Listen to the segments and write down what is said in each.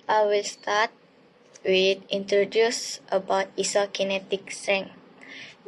I will start with introduce about isokinetic strength.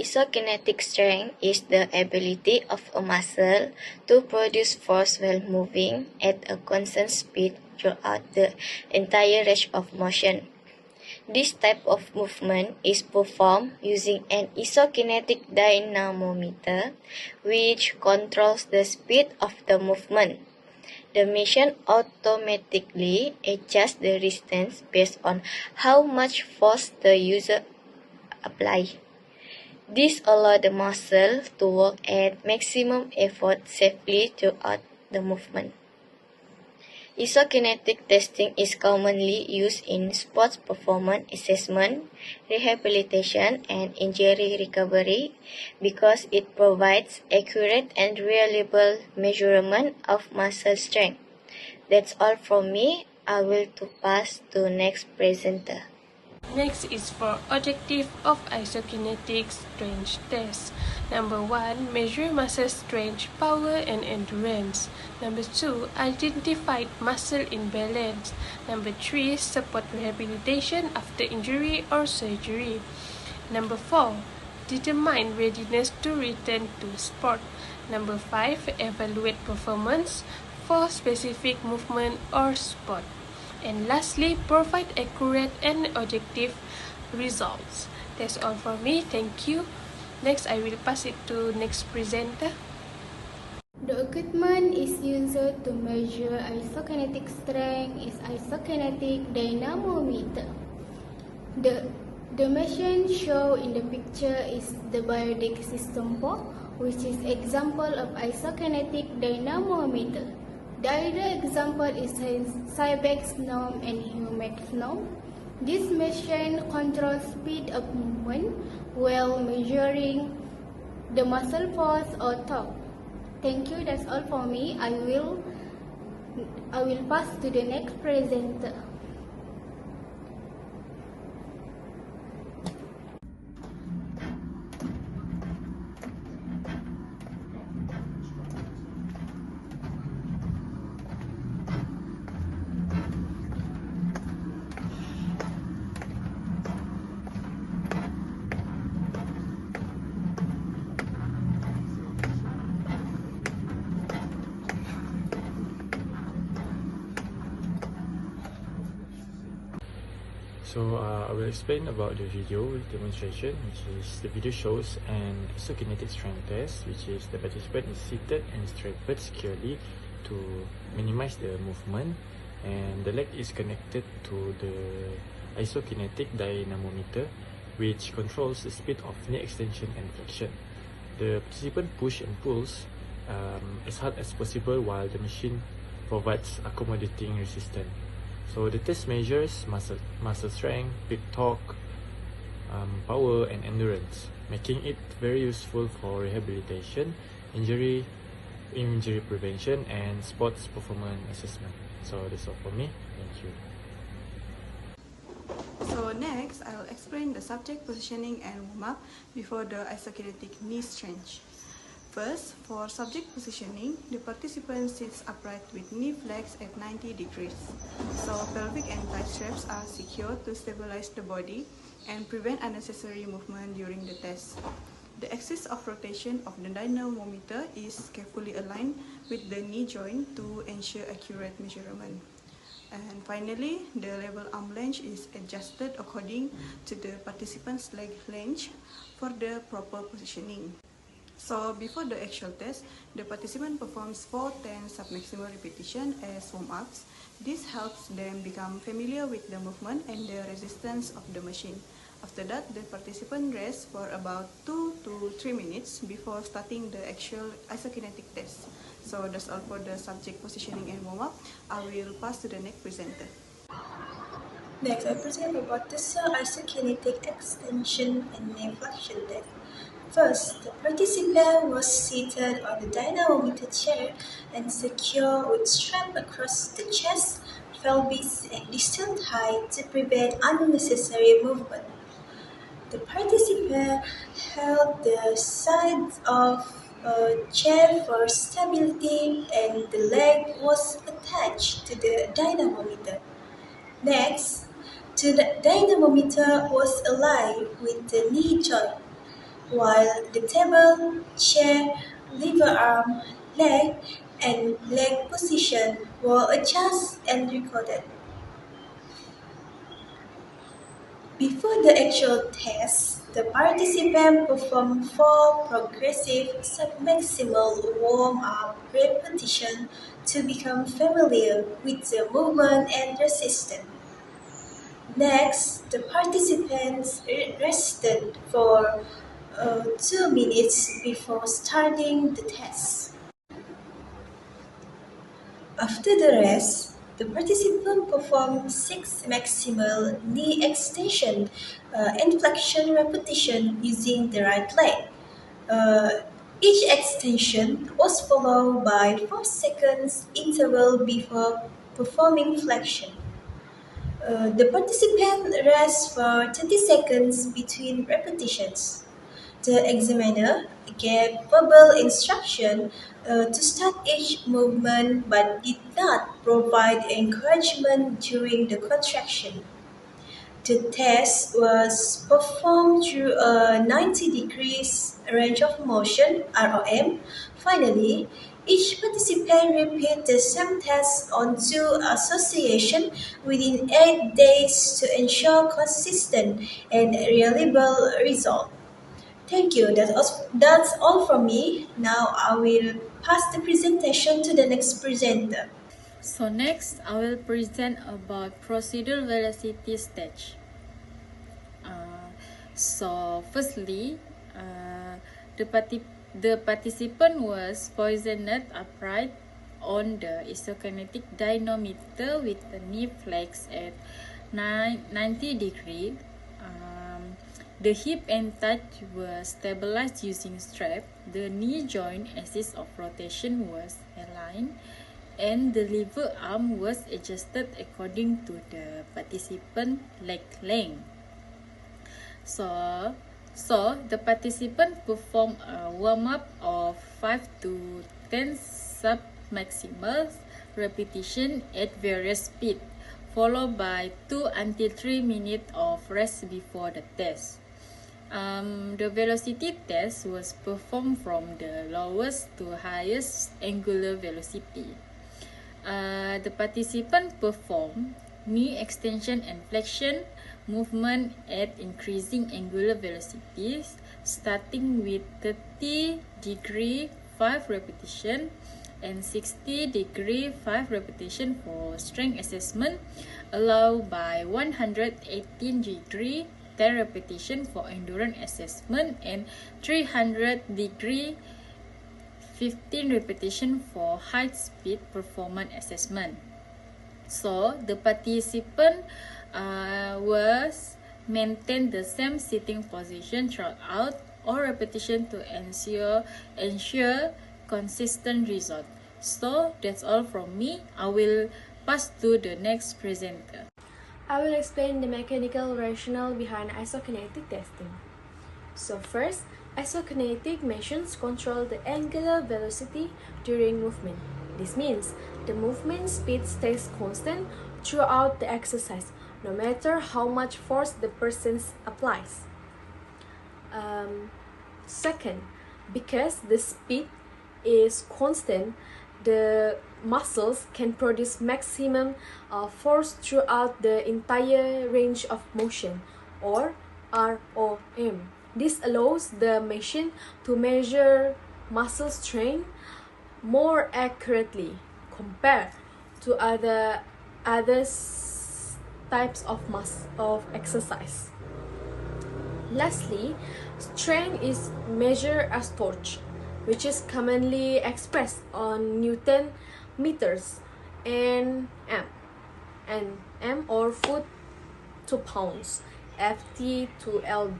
Isokinetic strength is the ability of a muscle to produce force while moving at a constant speed throughout the entire range of motion. This type of movement is performed using an isokinetic dynamometer, which controls the speed of the movement. The machine automatically adjusts the resistance based on how much force the user applies. This allows the muscle to work at maximum effort safely throughout the movement. Isokinetic testing is commonly used in sports performance assessment, rehabilitation, and injury recovery because it provides accurate and reliable measurement of muscle strength. That's all from me. I will pass to next presenter. Next is for objective of isokinetic strength test. Number 1, measure muscle strength, power and endurance. Number 2, identify muscle imbalance. Number 3, support rehabilitation after injury or surgery. Number 4, determine readiness to return to sport. Number 5, evaluate performance for specific movement or sport. And lastly, provide accurate and objective results. That's all for me. Thank you. Next, I will pass it to next presenter. The equipment is used to measure isokinetic strength is isokinetic dynamometer. The machine shown in the picture is the biodeck system 4, which is example of isokinetic dynamometer. The other example is Cybex norm and Humex norm. This machine controls speed of movement while measuring the muscle force or torque. Thank you. That's all for me. I will pass to the next presenter. So I will explain about the video demonstration, which is the video shows an isokinetic strength test, which is the participant is seated and strapped securely to minimize the movement, and the leg is connected to the isokinetic dynamometer, which controls the speed of knee extension and flexion. The participant pushes and pulls as hard as possible while the machine provides accommodating resistance. So the test measures muscle strength, peak torque, power and endurance, making it very useful for rehabilitation, injury prevention and sports performance assessment. So that's all for me. Thank you. So next, I will explain the subject positioning and warm-up before the isokinetic knee stretch. First, for subject positioning, the participant sits upright with knee flexed at 90 degrees. So pelvic and thigh straps are secured to stabilize the body and prevent unnecessary movement during the test. The axis of rotation of the dynamometer is carefully aligned with the knee joint to ensure accurate measurement. And finally, the level arm length is adjusted according to the participant's leg length for the proper positioning. So before the actual test, the participant performs 4-10 submaximal repetition as warm-ups. This helps them become familiar with the movement and the resistance of the machine. After that, the participant rests for about 2 to 3 minutes before starting the actual isokinetic test. So that's all for the subject positioning and warm-up. I will pass to the next presenter. Next, I present about the isokinetic extension and knee flexion test. First, the participant was seated on the dynamometer chair and secure with strap across the chest, pelvis, and distal thigh to prevent unnecessary movement. The participant held the side of a chair for stability and the leg was attached to the dynamometer. Next, the dynamometer was aligned with the knee joint, while the table, chair, lever arm, leg, and leg position were adjusted and recorded. Before the actual test, the participant performed 4 progressive submaximal warm-up repetitions to become familiar with the movement and resistance. Next, the participants rested for 2 minutes before starting the test. After the rest, the participant performed 6 maximal knee extension and flexion repetition using the right leg. Uh, each extension was followed by 4 seconds interval before performing flexion. The participant rests for 30 seconds between repetitions. The examiner gave verbal instruction to start each movement but did not provide encouragement during the contraction. The test was performed through a 90 degrees range of motion (ROM). Finally, each participant repeated the same test on 2 associations within 8 days to ensure consistent and reliable results. Thank you. That's all from me. Now I will pass the presentation to the next presenter. So next, I will present about procedural velocity stage. So firstly, the participant was positioned upright on the isokinetic dynamometer with the knee flexed at 90 degrees. The hip and thigh were stabilized using strap. The knee joint axis of rotation was aligned, and the lever arm was adjusted according to the participant leg length. So the participant performed a warm-up of 5 to 10 sub-maximal repetition at various speed, followed by 2 until 3 minutes of rest before the test. The velocity test was performed from the lowest to highest angular velocity. The participant performed knee extension and flexion movement at increasing angular velocities, starting with 30 degree 5 repetition and 60 degree 5 repetition for strength assessment, allowed by 118 degree 10 repetition for endurance assessment and 300 degree 15 repetition for high speed performance assessment. So the participant was maintain the same sitting position throughout all repetition to ensure consistent result. So that's all from me. I will pass to the next presenter. I will explain the mechanical rationale behind isokinetic testing. So first, isokinetic machines control the angular velocity during movement. This means the movement speed stays constant throughout the exercise, no matter how much force the person applies. Second, because the speed is constant, the muscles can produce maximum force throughout the entire range of motion, or ROM. This allows the machine to measure muscle strength more accurately compared to other types of exercise. Lastly, strength is measured as torque, which is commonly expressed on Newton meters and M or foot to pounds, FT to lb.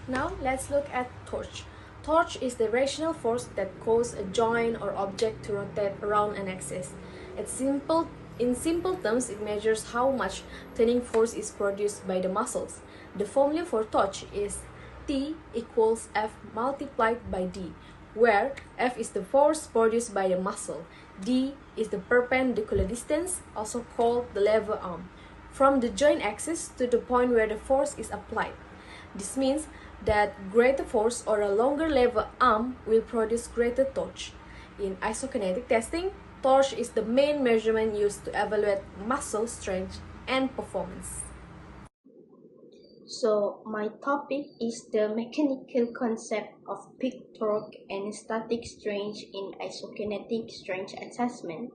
Now let's look at torque. Torque is the rotational force that causes a joint or object to rotate around an axis. In simple terms, it measures how much turning force is produced by the muscles. The formula for torque is T equals F multiplied by D, where F is the force produced by the muscle, D is the perpendicular distance, also called the lever arm, from the joint axis to the point where the force is applied. This means that greater force or a longer lever arm will produce greater torque. In isokinetic testing, torque is the main measurement used to evaluate muscle strength and performance. So my topic is the mechanical concept of peak torque and static strength in isokinetic strength assessment.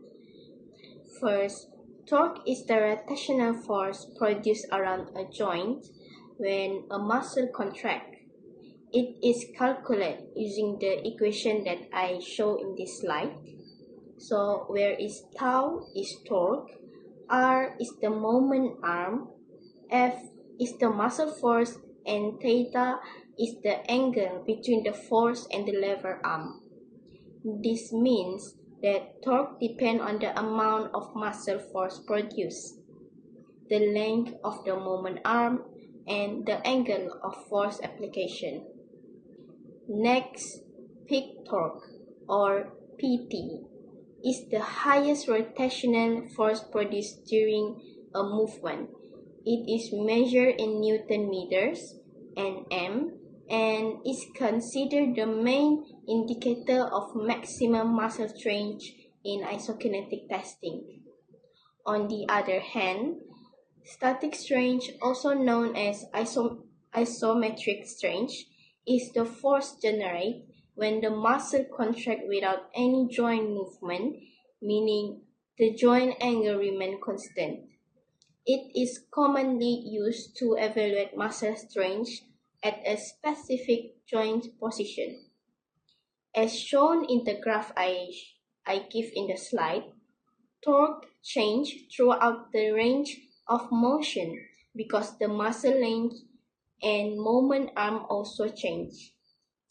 First, torque is the rotational force produced around a joint when a muscle contracts. It is calculated using the equation that I show in this slide. So where is tau is torque, R is the moment arm, F is the muscle force, and theta is the angle between the force and the lever arm. This means that torque depends on the amount of muscle force produced, the length of the moment arm, and the angle of force application. Next, peak torque, or PT, is the highest rotational force produced during a movement. It is measured in Newton meters, Nm, and is considered the main indicator of maximum muscle strength in isokinetic testing. On the other hand, static strength, also known as isometric strength, is the force generated when the muscle contracts without any joint movement, meaning the joint angle remains constant. It is commonly used to evaluate muscle strength at a specific joint position. As shown in the graph I give in the slide, torque changes throughout the range of motion because the muscle length and moment arm also change.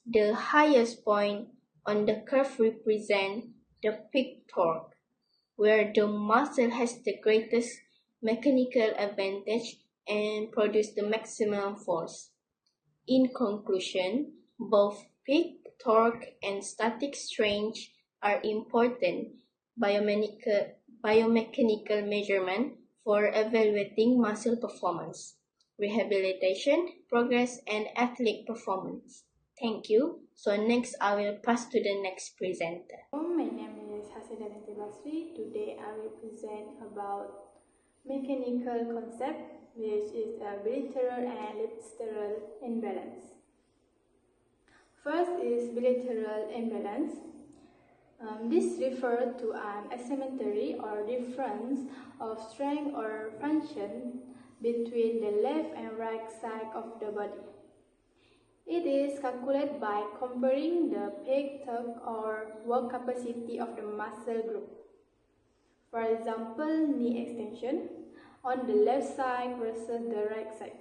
The highest point on the curve represents the peak torque, where the muscle has the greatest mechanical advantage and produces the maximum force. In conclusion, both peak torque and static strength are important biomechanical measurements for evaluating muscle performance, rehabilitation, progress, and athletic performance. Thank you. So next, I will pass to the next presenter. My name is Hasida Basri. Today I will present about mechanical concept, which is a bilateral and elliptical imbalance. First is bilateral imbalance. This refers to an asymmetry or difference of strength or function between the left and right side of the body. It is calculated by comparing the peak torque or work capacity of the muscle group. For example, knee extension on the left side versus the right side.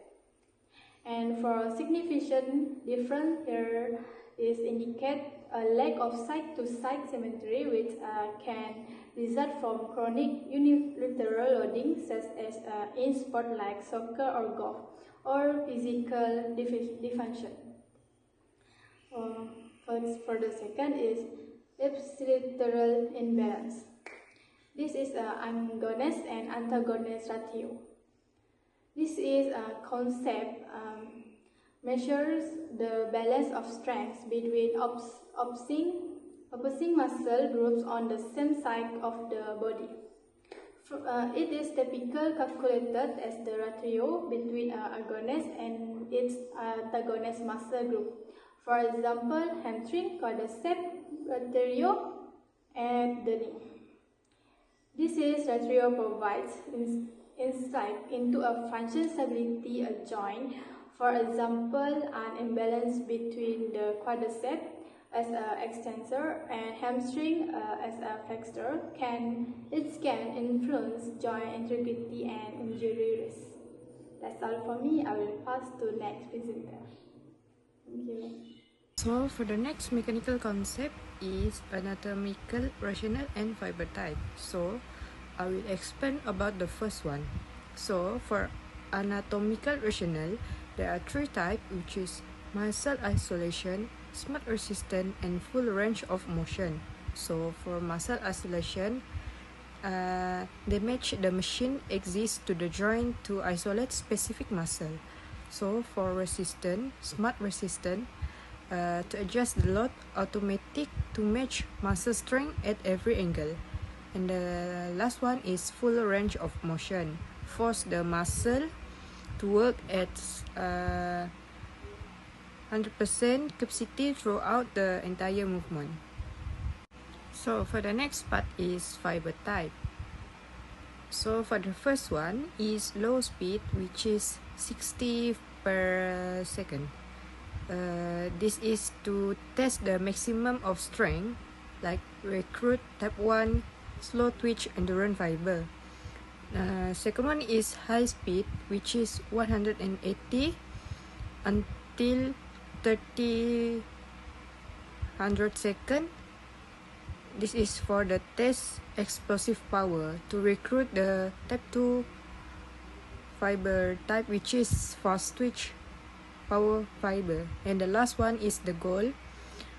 And for significant difference, here is indicate a lack of side-to-side symmetry, which can result from chronic unilateral loading, such as in sports like soccer or golf, or physical dysfunction. For the second is ipsilateral imbalance. This is agonist and antagonist ratio. This is a concept measures the balance of strengths between opposing muscle groups on the same side of the body. It is typically calculated as the ratio between an agonist and its antagonist muscle group. For example, hamstring quadricep ratio at the knee. This ratio provides insight into a function stability a joint. For example, an imbalance between the quadricep as an extensor and hamstring as a flexor can influence joint integrity and injury risk. That's all for me. I will pass to next presenter. Thank you. So for the next mechanical concept is anatomical rationale and fiber type. So I will explain about the first one. So for anatomical rationale, there are three types, which is muscle isolation, smart resistance, and full range of motion. So for muscle isolation, they match the machine exists to the joint to isolate specific muscle. So for resistance, smart resistance, to adjust the load automatic to match muscle strength at every angle. And the last one is full range of motion, force the muscle to work at 100% capacity throughout the entire movement. So for the next part is fiber type. So for the first one is low speed, which is 60 per second. This is to test the maximum of strength, like recruit type 1 slow twitch endurance fiber. Second one is high speed, which is 180 until 300 seconds. This is for the test explosive power to recruit the type 2 fiber type, which is fast twitch power fiber. And the last one is the goal.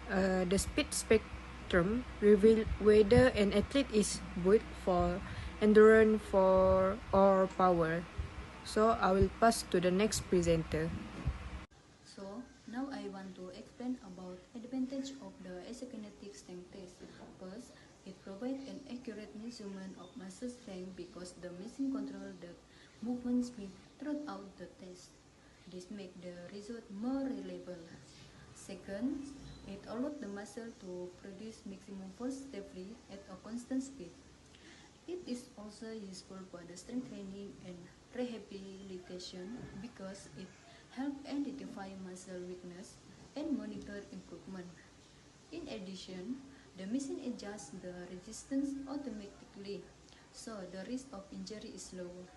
The speed spectrum reveal whether an athlete is built for endurance or power. So I will pass to the next presenter. So now I want to explain about advantage of the isokinetic strength test. First, it provides an accurate measurement of muscle strength because the machine controls the movement speed throughout the test. This makes the result more reliable. Second, it allows the muscle to produce maximum force safely at a constant speed. It is also useful for the strength training and rehabilitation because it helps identify muscle weakness and monitor improvement. In addition, the machine adjusts the resistance automatically, so the risk of injury is lower.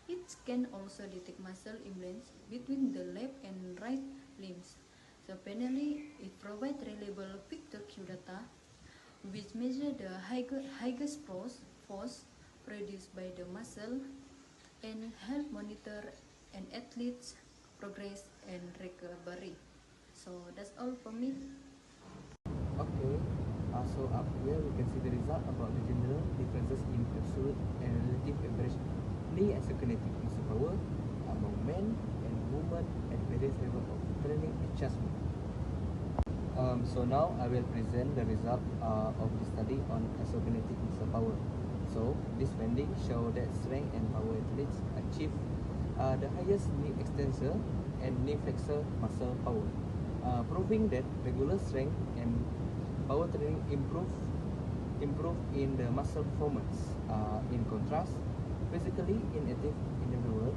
It can also detect muscle imbalance between the left and right limbs. So finally, it provides reliable picture Q data, which measure the highest force produced by the muscle and help monitor an athlete's progress and recovery. So that's all for me. Okay, so up here we can see the result about the general differences in absolute and relative average knee isokinetic muscle power among men and women at various level of training adjustment. So now I will present the result of the study on isokinetic muscle power. So this finding show that strength and power athletes achieve the highest knee extensor and knee flexor muscle power, proving that regular strength and power training improve in the muscle performance. In contrast, physically inactive individual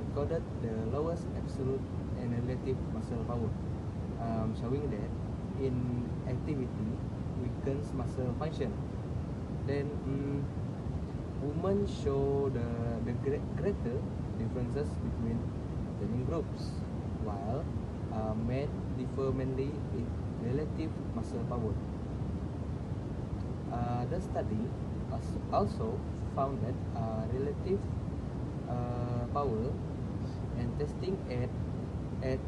recorded the lowest absolute and relative muscle power, showing that inactivity weakens muscle function. Then women show the greater differences between training groups, while men differ mainly in relative muscle power. The study also found that relative power and testing at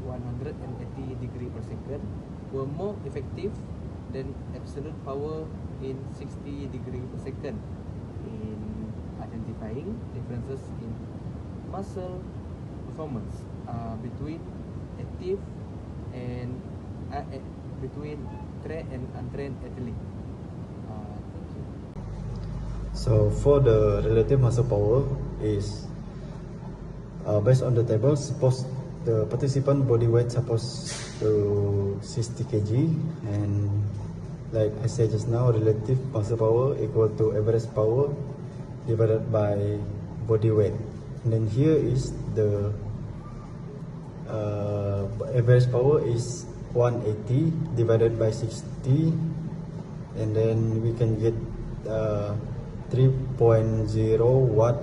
180 degrees per second were more effective than absolute power in 60 degrees per second in identifying differences in muscle performance between active and between trained and untrained athletes. Thank you. So for the relative muscle power is based on the table. Suppose the participant body weight supposed to 60 kg, and like I said just now, relative muscle power equal to average power divided by body weight. And then here is the average power is 180 divided by 60, and then we can get 3.0 watt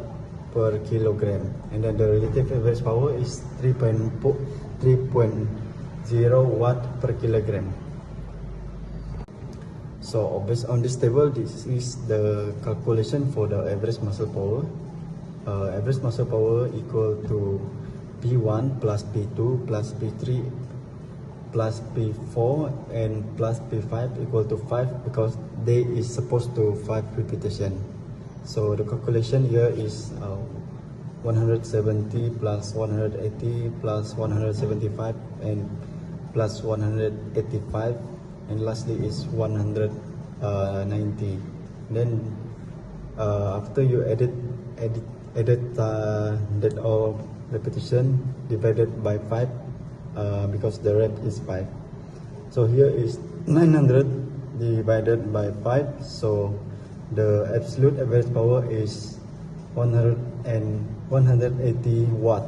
per kilogram, and then the relative average power is 3.0 watt per kilogram. So based on this table, this is the calculation for the average muscle power. Average muscle power equal to P1 plus P2 plus P3 plus P4 and plus P5 equal to 5 because day is supposed to 5 repetition. So the calculation here is 170 plus 180 plus 175 and plus 185, and lastly is 190. Then after you edit that all repetition divided by 5 because the rate is 5. So here is 900 divided by 5, so the absolute average power is 180 watt.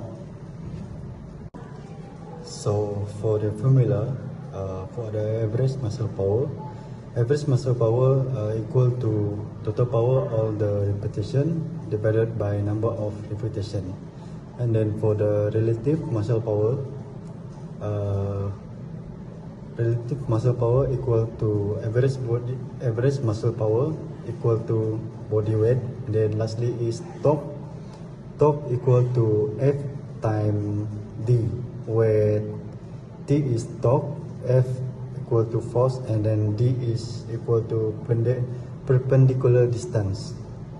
So for the formula for the average muscle power equal to total power of the repetition divided by number of repetition. And then for the relative muscle power equal to average muscle power equal to body weight. And then lastly is torque equal to F times D, where T is torque, F equal to force, and then D is equal to perpendicular distance.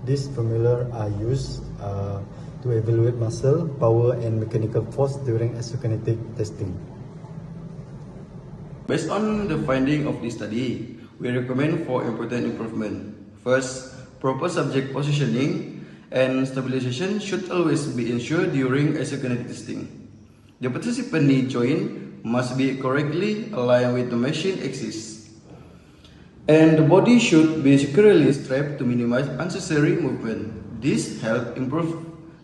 These formula are used to evaluate muscle power and mechanical force during isokinetic testing. Based on the finding of this study, we recommend 4 important improvements. First, proper subject positioning and stabilization should always be ensured during isokinetic testing. The participant knee joint must be correctly aligned with the machine axis, and the body should be securely strapped to minimize unnecessary movement. This helps improve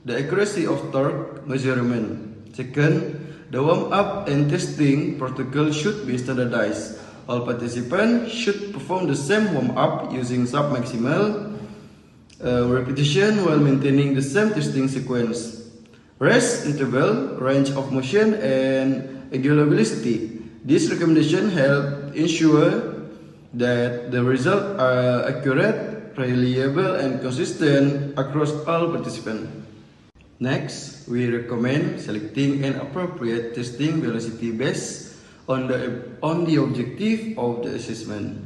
the accuracy of torque measurement. Second, the warm-up and testing protocol should be standardized. All participants should perform the same warm-up using sub-maximal repetition while maintaining the same testing sequence. Rest interval, range of motion, and angular velocity. This recommendation help ensure that the results are accurate, reliable, and consistent across all participants. Next, we recommend selecting an appropriate testing velocity based on the objective of the assessment.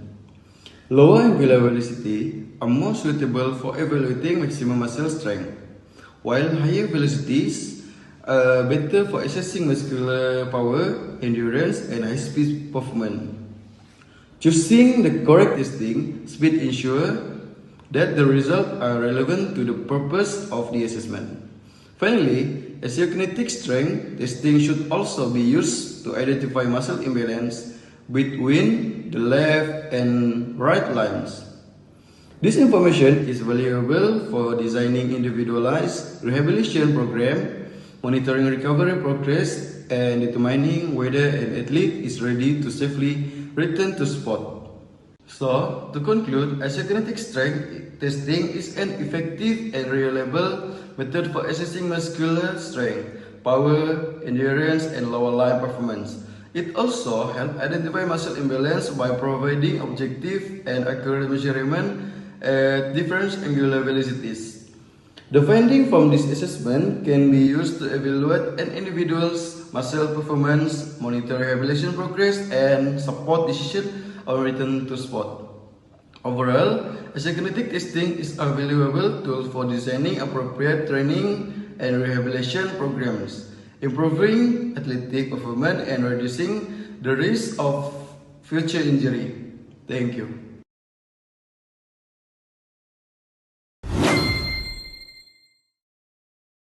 Lower angular velocity are more suitable for evaluating maximum muscle strength, while higher velocities are better for assessing muscular power, endurance, and high-speed performance. Choosing the correct testing speed ensures that the results are relevant to the purpose of the assessment. Finally, isokinetic strength testing should also be used to identify muscle imbalance between the left and right lines. This information is valuable for designing individualized rehabilitation program, monitoring recovery progress, and determining whether an athlete is ready to safely return to sport. So, to conclude, isokinetic strength testing is an effective and reliable method for assessing muscular strength, power, endurance, and lower line performance. It also helps identify muscle imbalance by providing objective and accurate measurement at different angular velocities. The findings from this assessment can be used to evaluate an individual's muscle performance, monitor rehabilitation progress, and support decision on return to sport. Overall, isokinetic testing is a valuable tool for designing appropriate training and rehabilitation programs, improving athletic performance, and reducing the risk of future injury. Thank you.